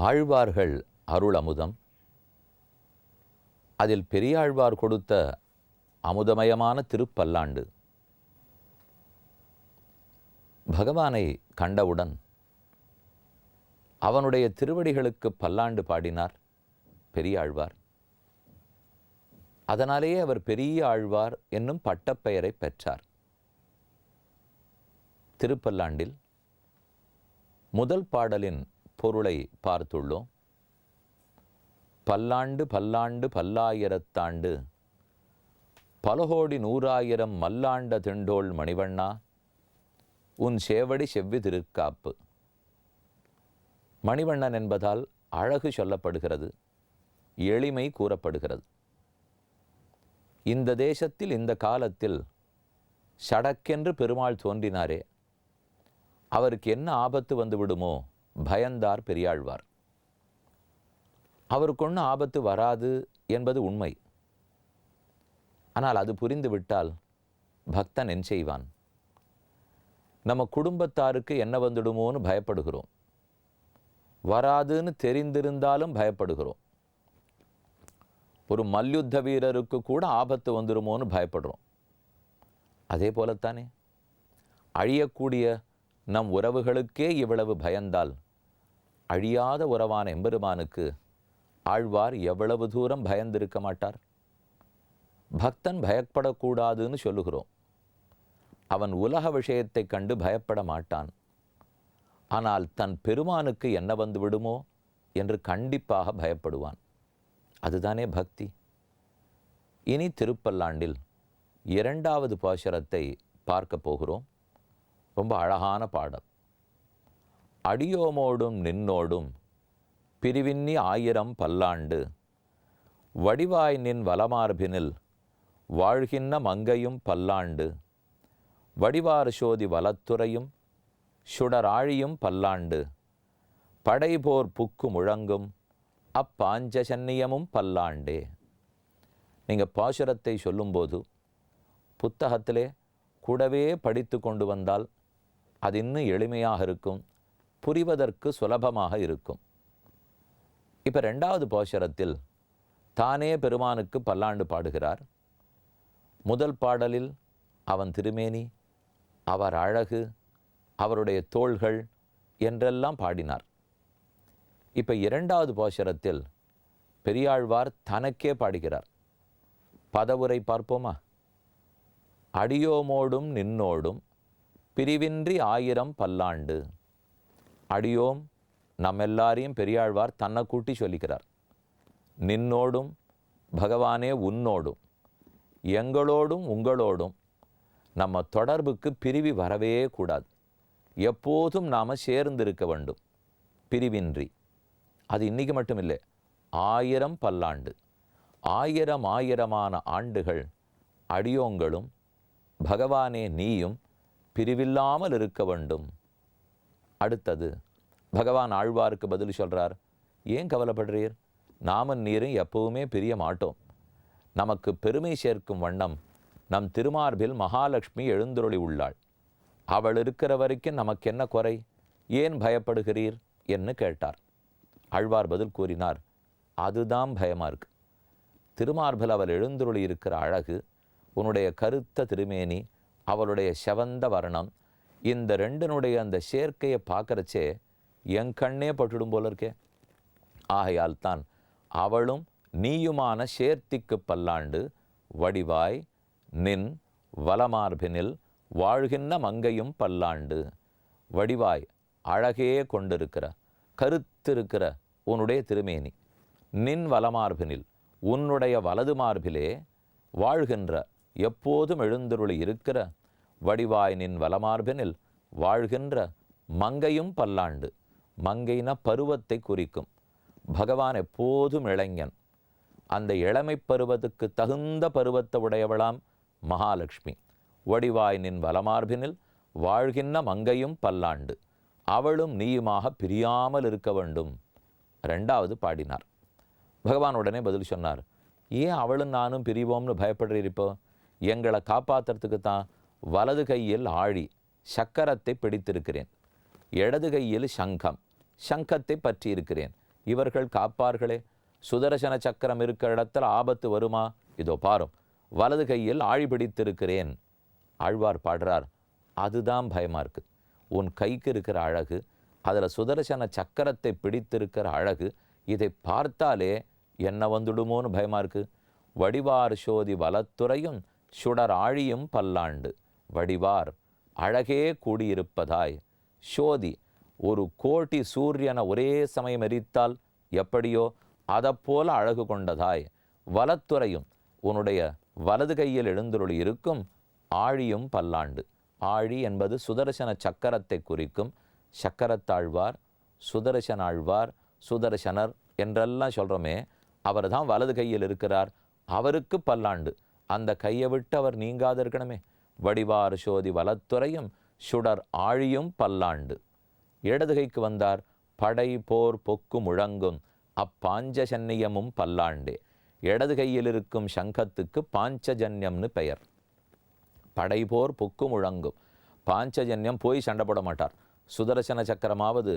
ஆழ்வார்கள் அருள் அமுதம். அதில் பெரியாழ்வார் கொடுத்த அமுதமயமான திருப்பல்லாண்டு. பகவானை கண்டவுடன் அவனுடைய திருவடிகளுக்கு பல்லாண்டு பாடினார் பெரியாழ்வார். அதனாலேயே அவர் பெரிய ஆழ்வார் என்னும் பட்டப்பெயரை பெற்றார். திருப்பல்லாண்டில் முதல் பாடலின் பொருளை பார்த்துள்ளோம். பல்லாண்டு பல்லாண்டு பல்லாயிரத்தாண்டு, பலகோடி நூறாயிரம் மல்லாண்ட திண்டோள் மணிவண்ணா, உன் சேவடி செவ்வி திருக்காப்பு. மணிவண்ணன் என்பதால் அழகு சொல்லப்படுகிறது, எளிமை கூறப்படுகிறது. இந்த தேசத்தில் இந்த காலத்தில் சடக்கென்று பெருமாள் தோன்றினாரே, அவருக்கு என்ன ஆபத்து வந்து விடுமோ பயந்தார் பெரியாழ்வார். அவருக்கு ஒன்றும் ஆபத்து வராது என்பது உண்மை. ஆனால் அது புரிந்துவிட்டால் பக்தன் என் செய்வான்? நம்ம குடும்பத்தாருக்கு என்ன வந்துடுமோன்னு பயப்படுகிறோம். வராதுன்னு தெரிந்திருந்தாலும் பயப்படுகிறோம். ஒரு மல்யுத்த வீரருக்கு கூட ஆபத்து வந்துடுமோன்னு பயப்படுறோம். அதே போலத்தானே அழியக்கூடிய நம் உறவுகளுக்கே இவ்வளவு பயந்தால் அழியாத உறவான எம்பெருமானுக்கு ஆழ்வார் எவ்வளவு தூரம் பயந்திருக்க மாட்டார்? பக்தன் பயப்படக்கூடாதுன்னு சொல்லுகிறோம். அவன் உலக விஷயத்தை கண்டு பயப்பட மாட்டான். ஆனால் தன் பெருமானுக்கு என்ன வந்து விடுமோ என்று கண்டிப்பாக பயப்படுவான். அதுதானே பக்தி. இனி திருப்பல்லாண்டில் இரண்டாவது பாசுரத்தை பார்க்க போகிறோம். ரொம்ப அழகான பாடல். அடியோமோடும் நின்னோடும் பிரிவின்னி ஆயிரம் பல்லாண்டு, வடிவாய் நின் வலமார்பினில் வாழ்கின்ற மங்கையும் பல்லாண்டு, வடிவார் சோதி வலத்துறையும் சுடராழியும் பல்லாண்டு, படைபோர் புக்கு முழங்கும் அப்பாஞ்சசன்னியமும் பல்லாண்டே. நீங்கள் பாசுரத்தை சொல்லும்போது புத்தகத்திலே கூடவே படித்து கொண்டு வந்தால் அது இன்னும் எளிமையாக இருக்கும், புரிவதற்கு சுலபமாக இருக்கும். இப்போ ரெண்டாவது பாசுரத்தில் தானே பெருமானுக்கு பல்லாண்டு பாடுகிறார். முதல் பாடலில் அவன் திருமேனி, அவர் அழகு, அவருடைய தோள்கள் என்றெல்லாம் பாடினார். இப்போ இரண்டாவது பாசுரத்தில் பெரியாழ்வார் தனக்கே பாடுகிறார். பதவுரை பார்ப்போமா? அடியோமோடும் நின்னோடும் பிரிவின்றி ஆயிரம் பல்லாண்டு. அடியோம் நம்மெல்லாரையும் பெரியாழ்வார் தன்னை கூட்டி சொல்லிக்கிறார். நின்னோடும் பகவானே உன்னோடும், எங்களோடும் உங்களோடும் நம்ம தொடர்புக்கு பிரிவி வரவே கூடாது. எப்போதும் நாம் சேர்ந்திருக்க வேண்டும், பிரிவின்றி. அது இன்றைக்கி மட்டும் இல்லை, ஆயிரம் பல்லாண்டு, ஆயிரம் ஆயிரமான ஆண்டுகள் அடியோங்களும் பகவானே நீயும் பிரிவில்லாமல் இருக்க வேண்டும். அடுத்தது பகவான் ஆழ்வாருக்கு பதில் சொல்கிறார். ஏன் கவலைப்படுறீர்? நாமன் நீரும் எப்பவுமே பிரிய மாட்டோம். நமக்கு பெருமை சேர்க்கும் வண்ணம் நம் திருமார்பில் மகாலட்சுமி எழுந்தருளி உள்ளாள். அவள் இருக்கிற வரைக்கும் நமக்கு என்ன குறை? ஏன் பயப்படுகிறீர் என்று கேட்டார். ஆழ்வார் பதில் கூறினார், அதுதான் பயமாக இருக்கு. திருமார்பில் அவள் எழுந்தருளி இருக்கிற அழகு, உன்னுடைய கருத்த திருமேனி, அவளுடைய செவந்த வர்ணம், இந்த ரெண்டினுடைய அந்த சேர்க்கையை பார்க்கறச்சே என் கண்ணே பட்டுடும் போல இருக்கே. ஆகையால் தான் அவளும் நீயுமான சேர்த்திக்கு பல்லாண்டு, வடிவாய் நின் வலமார்பினில் வாழ்கின்ற மங்கையும் பல்லாண்டு. வடிவாய் அழகே கொண்டிருக்கிற, கருத்திருக்கிற உன்னுடைய திருமேனி, நின் வலமார்பினில் உன்னுடைய வலது மார்பிலே வாழ்கின்ற, எப்போதும் எழுந்தருளி இருக்கிற, வடிவாய் நின் வலமார்பினில் வாழ்கின்ற மங்கையும் பல்லாண்டு, மங்கைனா பருவத்தை குறிக்கும். பகவான் எப்போதும் இளைஞன். அந்த இளமை பருவத்துக்கு தகுந்த பருவத்தை உடையவளாம் மகாலட்சுமி. வடிவாய் நின் வலமார்பினில் வாழ்கின்ற மங்கையும் பல்லாண்டு, அவளும் நீயுமாக பிரியாமல் இருக்க வேண்டும். ரெண்டாவது பாடினார். பகவான் உடனே பதில் சொன்னார், ஏன் அவளும் நானும் பிரிவோம்னு பயப்படுறீப்போ? எங்களை காப்பாற்றுறதுக்கு தான் வலது கையில் ஆழி சக்கரத்தை பிடித்திருக்கிறேன், இடது கையில் சங்கம் சங்கத்தை பற்றி இருக்கிறேன். இவர்கள் காப்பார்களே. சுதர்சன சக்கரம் இருக்கிற இடத்துல ஆபத்து வருமா? இதோ பாரும், வலது கையில் ஆழி பிடித்திருக்கிறேன். ஆழ்வார் பாடுறார், அதுதான் பயமா இருக்கு. உன் கைக்கு இருக்கிற அழகு, அதில் சுதர்சன சக்கரத்தை பிடித்திருக்கிற அழகு, இதை பார்த்தாலே என்ன வந்துடுமோன்னு பயமா இருக்கு. வடிவார் சோதி வலத்துறையும் சுடர் ஆழியும் பல்லாண்டு, வடிவார் அழகே கூடியிருப்பதாய், சோதி ஒரு கோட்டி சூரியனை ஒரே சமயம் எரித்தால் எப்படியோ அதைப்போல அழகு கொண்டதாய், வலத்துறையும் உன்னுடைய வலது கையில் எழுந்தருளி இருக்கும் ஆழியும் பல்லாண்டு. ஆழி என்பது சுதர்சன சக்கரத்தை குறிக்கும். சக்கரத்தாழ்வார், சுதர்சன ஆழ்வார், சுதர்சனர் என்றெல்லாம் சொல்கிறோமே, அவர் தான் வலது கையில் இருக்கிறார். அவருக்கு பல்லாண்டு. அந்த கையை விட்டு அவர் நீங்காது இருக்கணுமே. வடிவார் சோதி வலத்துறையும் சுடர் ஆழியும் பல்லாண்டு. இடது கைக்கு வந்தார். படை போர் பொக்கு முழங்கும் அப்பாஞ்சஜன்யமும் பல்லாண்டே. இடது கையில் இருக்கும் சங்கத்துக்கு பாஞ்சஜன்யம்னு பெயர். படைபோர் பொக்கு முழங்கும். பாஞ்சஜன்யம் போய் சண்டை போட மாட்டார். சுதர்சன சக்கரமாவது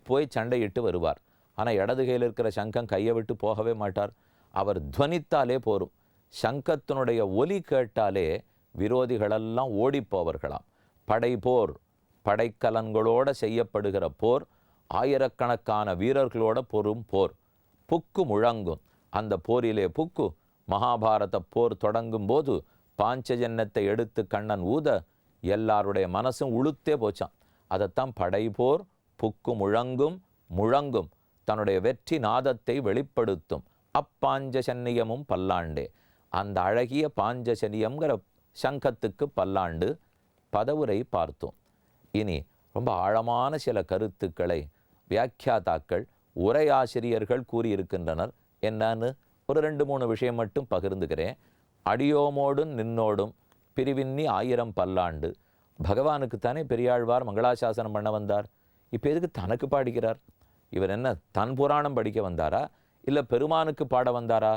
போய் சண்டையிட்டு வருவார். ஆனால் இடது கையில் இருக்கிற சங்கம் கையை விட்டு போகவே மாட்டார். அவர் துவனித்தாலே போரும். சங்கத்தினுடைய ஒலி கேட்டாலே விரோதிகளெல்லாம் ஓடிப்போவர்களாம். படைபோர், படைக்கலன்களோடு செய்யப்படுகிற போர், ஆயிரக்கணக்கான வீரர்களோட பொறும் போர். புக்கு முழங்கும். அந்த போரிலே புக்கு, மகாபாரத போர் தொடங்கும் போது பாஞ்சஜன்யத்தை எடுத்து கண்ணன் ஊத எல்லாருடைய மனசும் உளுத்தே போச்சான். அதைத்தான் படைபோர் புக்கு முழங்கும், முழங்கும் தன்னுடைய வெற்றி நாதத்தை வெளிப்படுத்தும் அப்பாஞ்சசன்னியமும் பல்லாண்டே. அந்த அழகிய பாஞ்சசனியம்ங்கிற சங்கத்துக்கு பல்லாண்டு. பதவுரை பார்த்தோம். இனி ரொம்ப ஆழமான சில கருத்துக்களை வியாக்கியாதாக்கள், உரையாசிரியர்கள் கூறியிருக்கின்றனர். என்னன்னு ஒரு 2-3 விஷயம் மட்டும் பகிர்ந்துக்கிறேன். அடியோமோடும் நின்னோடும் பிரிவின்னி 1000 பல்லாண்டு. பகவானுக்கு தானே பெரியாழ்வார் மங்களாசாசனம் பண்ண வந்தார். இப்போ எதுக்கு தனக்கு பாடிக்கிறார்? இவர் என்ன தன் புராணம் படிக்க வந்தாரா, இல்லை பெருமானுக்கு பாட வந்தாரா?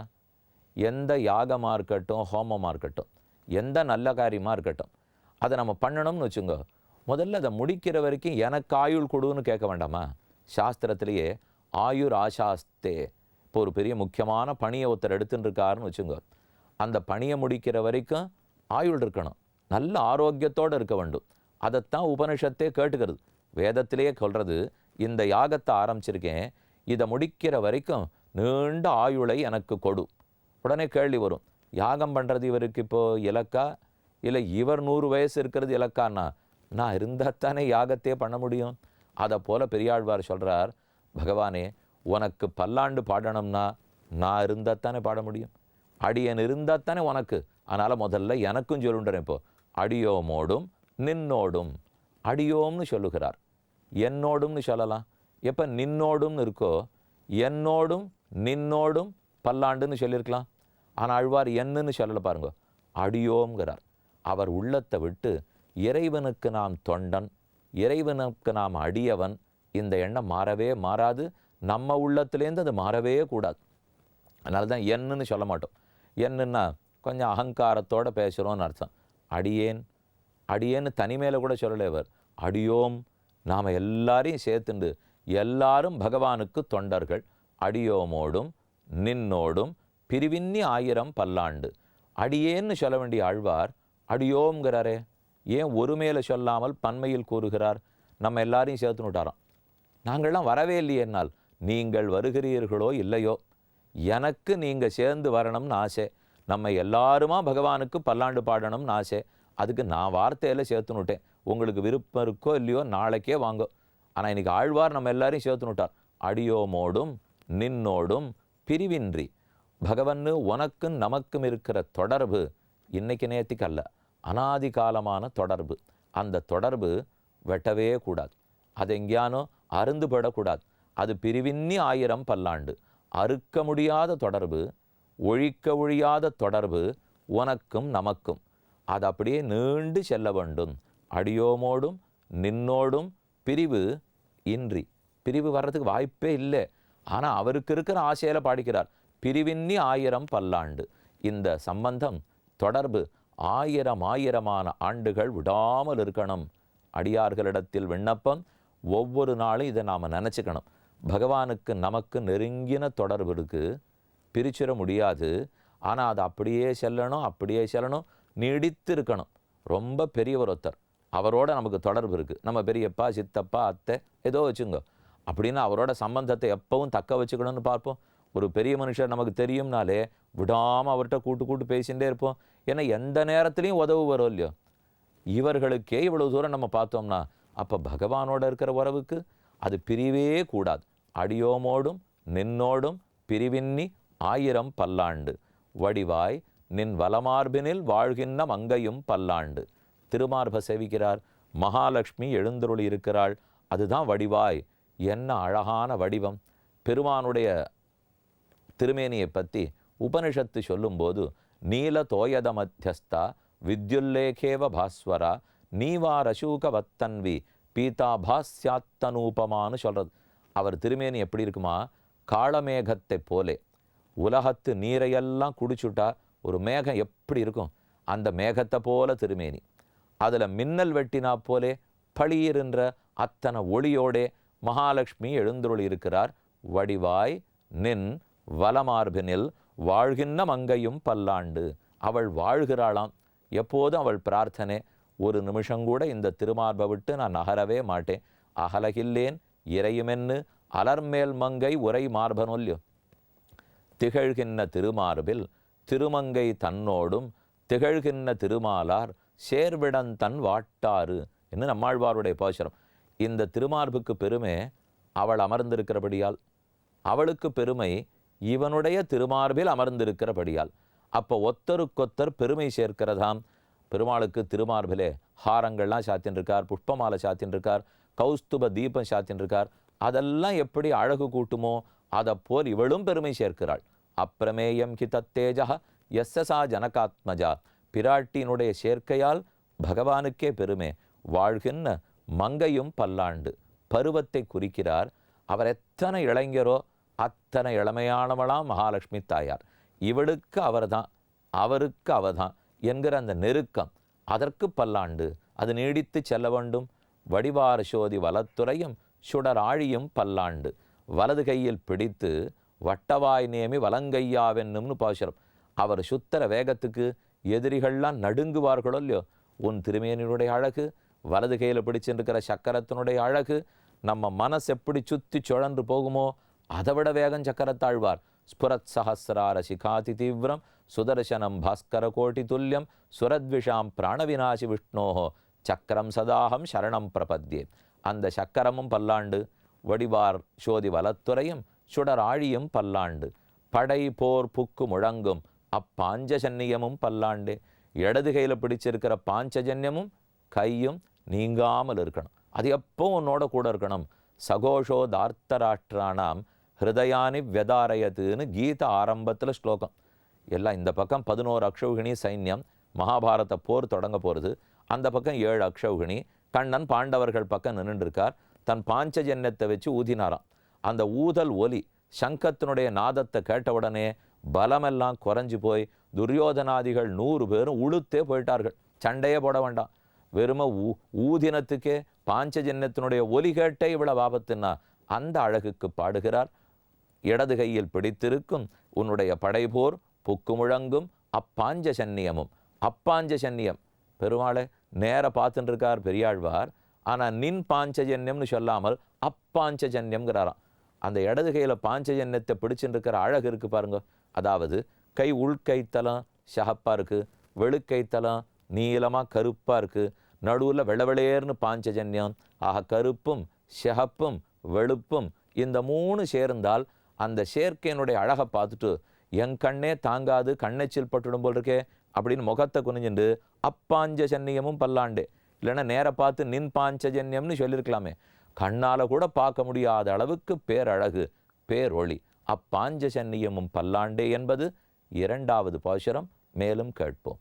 எந்த யாகமாக இருக்கட்டும், ஹோமமாக இருக்கட்டும், எந்த நல்ல காரியமாக இருக்கட்டும், அதை நம்ம பண்ணணும்னு வச்சுங்க, முதல்ல அதை முடிக்கிற வரைக்கும் எனக்கு ஆயுள் கொடுன்னு கேட்க வேண்டாமா? சாஸ்திரத்திலேயே ஆயுர் ஆசாஸ்தே. இப்போ ஒரு பெரிய முக்கியமான பணியை ஒருத்தர் எடுத்துன்னு இருக்காருன்னு வச்சுங்க, அந்த பணியை முடிக்கிற வரைக்கும் ஆயுள் இருக்கணும், நல்ல ஆரோக்கியத்தோடு இருக்க வேண்டும். அதைத்தான் உபனிஷத்தே கேட்டுக்கிறது. வேதத்திலேயே சொல்கிறது, இந்த யாகத்தை ஆரம்பிச்சிருக்கேன், இதை முடிக்கிற வரைக்கும் நீண்ட ஆயுளை எனக்கு கொடு. உடனே கேள்வி வரும், யாகம் பண்ணுறது இவருக்கு இப்போது இலக்கா, இல்லை இவர் 100 வயசு இருக்கிறது இலக்கான்னா? நான் இருந்தால் தானே யாகத்தையே பண்ண முடியும். அதை போல் பெரியாழ்வார் சொல்கிறார், பகவானே உனக்கு பல்லாண்டு பாடணும்னா நான் இருந்தால் தானே பாட முடியும், அடியன் இருந்தால் தானே உனக்கு. அதனால் முதல்ல எனக்கும் சொல்லுன்றேன். இப்போ அடியோமோடும் நின்னோடும், அடியோம்னு சொல்லுகிறார், என்னோடும்னு சொல்லலாம். எப்போ நின்னோடும்னு இருக்கோ, என்னோடும் நின்னோடும் பல்லாண்டுன்னு சொல்லியிருக்கலாம். ஆனால் ஆழ்வார் என்னன்னு சொல்லலை பாருங்க, அடியோம்ங்கிறார். அவர் உள்ளத்தை விட்டு இறைவனுக்கு நாம் தொண்டன், இறைவனுக்கு நாம் அடியவன், இந்த எண்ணம் மாறவே மாறாது. நம்ம உள்ளத்துலேருந்து அது மாறவே கூடாது. அதனால தான் என்னன்னு சொல்ல மாட்டோம். என்னன்னா கொஞ்சம் அகங்காரத்தோடு பேசுகிறோன்னு அர்த்தம். அடியேன், அடியேன்னு தனிமையில் கூட சொல்லலைவர், அடியோம். நாம் எல்லாரையும் சேர்த்துண்டு எல்லாரும் பகவானுக்கு தொண்டர்கள். அடியோமோடும் நின்னோடும் பிரிவின்னி 1000 பல்லாண்டு. அடியேன்னு சொல்ல வேண்டிய ஆழ்வார் அடியோங்கிறாரே, ஏன் ஒரு மேலே சொல்லாமல் பன்மையில் கூறுகிறார்? நம்ம எல்லாரையும் சேர்த்துன்னு விட்டாராம். நாங்கள்லாம் வரவே இல்லையே, என்னால் நீங்கள் வருகிறீர்களோ இல்லையோ, எனக்கு நீங்கள் சேர்ந்து வரணும்னு ஆசை. நம்ம எல்லாருமா பகவானுக்கு பல்லாண்டு பாடணும்னு ஆசை. அதுக்கு நான் வார்த்தையில் சேர்த்துன்னு விட்டேன். உங்களுக்கு விருப்பம் இருக்கோ இல்லையோ நாளைக்கே வாங்கோ. ஆனால் இன்றைக்கி ஆழ்வார் நம்ம எல்லாரையும் சேர்த்துன்னு விட்டார். அடியோமோடும் நின்னோடும் பிரிவின்றி. பகவன்னு உனக்கும் நமக்கும் இருக்கிற தொடர்பு இன்னைக்கு நேற்றுக்கு அல்ல, அனாதி காலமான தொடர்பு. அந்த தொடர்பு வெட்டவே கூடாது. அது எங்கேயானோ அருந்துபடக்கூடாது. அது பிரிவின்னி 1000 பல்லாண்டு. அறுக்க முடியாத தொடர்பு, ஒழிக்க ஒழியாத தொடர்பு உனக்கும் நமக்கும். அது அப்படியே நீண்டு செல்ல வேண்டும். அடியோமோடும் நின்னோடும் பிரிவு இன்றி. பிரிவு வர்றதுக்கு வாய்ப்பே இல்லை. ஆனால் அவருக்கு இருக்கிற ஆசையில் பாடிக்கிறார், பிரிவின்னி 1000 பல்லாண்டு. இந்த சம்பந்தம் தொடர்பு 1000 ஆண்டுகள் விடாமல் இருக்கணும். அடியார்களிடத்தில் விண்ணப்பம். ஒவ்வொரு நாளும் இதை நாம் நினச்சிக்கணும். பகவானுக்கு நமக்கு நெருங்கின தொடர்பு இருக்குது, பிரிச்சிட முடியாது. ஆனால் அது அப்படியே செல்லணும், அப்படியே செல்லணும், நீடித்து இருக்கணும். ரொம்ப பெரியவர் ஒருத்தர், அவரோட நமக்கு தொடர்பு இருக்குது. நம்ம பெரியப்பா, சித்தப்பா, அத்தை ஏதோ வச்சுங்க. அப்படின்னு அவரோட சம்பந்தத்தை எப்பவும் தக்க வச்சுக்கணும்னு பார்ப்போம். ஒரு பெரிய மனுஷர் நமக்கு தெரியும்னாலே விடாமல் அவர்கிட்ட கூட்டு பேசிகிட்டே இருப்போம். ஏன்னா எந்த நேரத்துலையும் உதவு வரும் இல்லையோ. இவர்களுக்கே இவ்வளவு தூரம் நம்ம பார்த்தோம்னா அப்போ பகவானோட இருக்கிற உறவுக்கு அது பிரிவே கூடாது. அடியோமோடும் நின்னோடும் பிரிவின்னி 1000 பல்லாண்டு. வடிவாய் நின் வலமார்பினில் வாழ்கின்ற மங்கையும் பல்லாண்டு. திருமார்ப சேவிக்கிறார், மகாலட்சுமி எழுந்தருளி இருக்கிறாள். அதுதான் வடிவாய். என்ன அழகான வடிவம்! பெருமானுடைய திருமேனியை பற்றி உபனிஷத்து சொல்லும்போது, நீல தோயத மத்தியஸ்தா வித்யுல்லேகேவ பாஸ்வரா நீவாரசூக வத்தன்வி பீதா பாஸ்யாத்தனூபமானு சொல்கிறது. அவர் திருமேனி எப்படி இருக்குமா? காளமேகத்தை போலே. உலகத்து நீரையெல்லாம் குடிச்சுட்டா ஒரு மேகம் எப்படி இருக்கும், அந்த மேகத்தை போல திருமேனி. அதில் மின்னல் வெட்டினா போலே பளீரென்ற அத்தனை ஒளியோடே மகாலட்சுமி எழுந்தருளி இருக்கிறார். வடிவாய் நின் வலமார்பினில் வாழ்கின்ற மங்கையும் பல்லாண்டு. அவள் வாழ்கிறாளாம். எப்போதும் அவள் பிரார்த்தனை, ஒரு நிமிஷங்கூட இந்த திருமார்பை விட்டு நான் நகரவே மாட்டேன். அகலகில்லேன் இறையுமென்னு அலர்மேல் மங்கை உரை மார்பனொல்லியோ. திகழ்கின்ற திருமார்பில் திருமங்கை தன்னோடும் திகழ்கின்ற திருமாலார் சேர்விடன் தன் வாட்டாறு என்று நம்மாழ்வாருடைய பாசுரம். இந்த திருமார்புக்கு பெருமை அவள் அமர்ந்திருக்கிறபடியால், அவளுக்கு பெருமை இவனுடைய திருமார்பில் அமர்ந்திருக்கிறபடியால். அப்போ ஒத்தருக்கொத்தர் பெருமை சேர்க்கிறதாம். பெருமாளுக்கு திருமார்பிலே ஹாரங்கள்லாம் சாத்தின்றிருக்கார், புஷ்பமாலை சாத்தின்றிருக்கார், கௌஸ்துப தீபம் சாத்தின்றிருக்கார். அதெல்லாம் எப்படி அழகு கூட்டுமோ அதை போல் இவளும் பெருமை சேர்க்கிறாள். அப்பிரமேயம் கி தத்தேஜா எஸ்ஸசா ஜனகாத்மஜா. பிராட்டியினுடைய சேர்க்கையால் பகவானுக்கே பெருமை. வாழ்கின்ற மங்கையும் பல்லாண்டு. பருவத்தை குறிக்கிறார். அவர் எத்தனை இளைஞரோ அத்தனை இளமையானவளாம் மகாலட்சுமி தாயார். இவளுக்கு அவர்தான், அவருக்கு அவர்தான் என்கிற அந்த நெருக்கம், அதற்கு பல்லாண்டு. அது நீடித்து செல்ல வேண்டும். வடிவார் சோதி வலத்துறையும் சுடர் ஆழியும் பல்லாண்டு. வலது கையில் பிடித்து வட்டவாய் நேமி வலங்கையாவென்னும்னு பாசுரம். அவர் சுத்தர வேகத்துக்கு எதிரிகள்லாம் நடுங்குவார்களோ இல்லையோ. உன் திருமேனியுடைய அழகு, வலது கையில் பிடிச்சிருக்கிற சக்கரத்தினுடைய அழகு, நம்ம மனசு எப்படி சுற்றி சுழன்று போகுமோ அதை விட வேகம் சக்கரத்தாழ்வார். ஸ்புரத் சஹசிரார சிகாதி தீவிரம் சுதர்சனம் பாஸ்கர கோட்டி துல்லியம் சுரத்விஷாம் பிராணவிநாசி விஷ்ணோஹோ சக்கரம் சதாகம் சரணம் பிரபத்யே. அந்த சக்கரமும் பல்லாண்டு. வடிவார் சோதி வலத்துறையும் சுடர் ஆழியும் பல்லாண்டு. படை போர் புக்கு முழங்கும் அப்பாஞ்சஜன்யமும் பல்லாண்டு. இடது கையில் பிடிச்சிருக்கிற பாஞ்சஜன்யமும் கையும் நீங்காமல் இருக்கணும். அது எப்போ உன்னோட கூட இருக்கணும். சகோஷோ தார்த்தராஷ்டிரானாம் ஹிருதயானி வியதாரயத்துன்னு கீத ஆரம்பத்தில் ஸ்லோகம். எல்லாம் இந்த பக்கம் 11 அக்ஷௌகிணி சைன்யம், மகாபாரத போர் தொடங்க போகிறது. அந்த பக்கம் 7 அக்ஷௌகிணி. கண்ணன் பாண்டவர்கள் பக்கம் நின்றுருக்கார். தன் பாஞ்சஜன்யத்தை வச்சு ஊதினாராம். அந்த ஊதல் ஒலி சங்கத்தினுடைய நாதத்தை கேட்டவுடனே பலமெல்லாம் குறைஞ்சி போய் துரியோதனாதிகள் 100 பேரும் உளுத்தே போயிட்டார்கள். சண்டையே போட வேண்டாம். வெறும ஊதினத்துக்கே பாஞ்சஜன்யத்தினுடைய ஒலி கேட்டே இவ்வளவு ஆபத்துன்னா அந்த அழகுக்கு பாடுகிறார். இடது கையில் பிடித்திருக்கும் உன்னுடைய படைபோர் புக்கு முழங்கும் அப்பாஞ்சசன்னியமும். அப்பாஞ்சசன்னியம் பெருமாளை நேர பார்த்துட்டு இருக்கார் பெரியாழ்வார். ஆனால் நின் பாஞ்சஜன்யம்னு சொல்லாமல் அப்பாஞ்சஜன்யம்ங்கிறாராம். அந்த இடது கையில் பாஞ்சஜன்யத்தை பிடிச்சுட்டு இருக்கிற அழகு இருக்கு பாருங்க. அதாவது கை உள்கைத்தலம் ஷஹப்பா இருக்கு, வெளுக்கைத்தலம் நீளமாக கருப்பாக இருக்கு, நடுவில் வெளவெளேர்னு பாஞ்சஜன்யம். ஆக கருப்பும் ஷஹப்பும் வெளுப்பும் இந்த 3 சேர்ந்தால் அந்த சேர்க்கையினுடைய அழகை பார்த்துட்டு என் கண்ணே தாங்காது, கண்ணைச்சில் பட்டுடும் போல் இருக்கே அப்படின்னு முகத்தை குனிஞ்சுண்டு அப்பாஞ்சஜன்யமும் பல்லாண்டு. இல்லைன்னா நேர பார்த்து நின் பாஞ்சஜன்யம்னு சொல்லியிருக்கலாமே. கண்ணால கூட பார்க்க முடியாத அளவுக்கு பேரழகு, பேரொளி. அப்பாஞ்ச சன்னியமும் பல்லாண்டே என்பது இரண்டாவது பாசுரம். மேலும் கேட்போம்.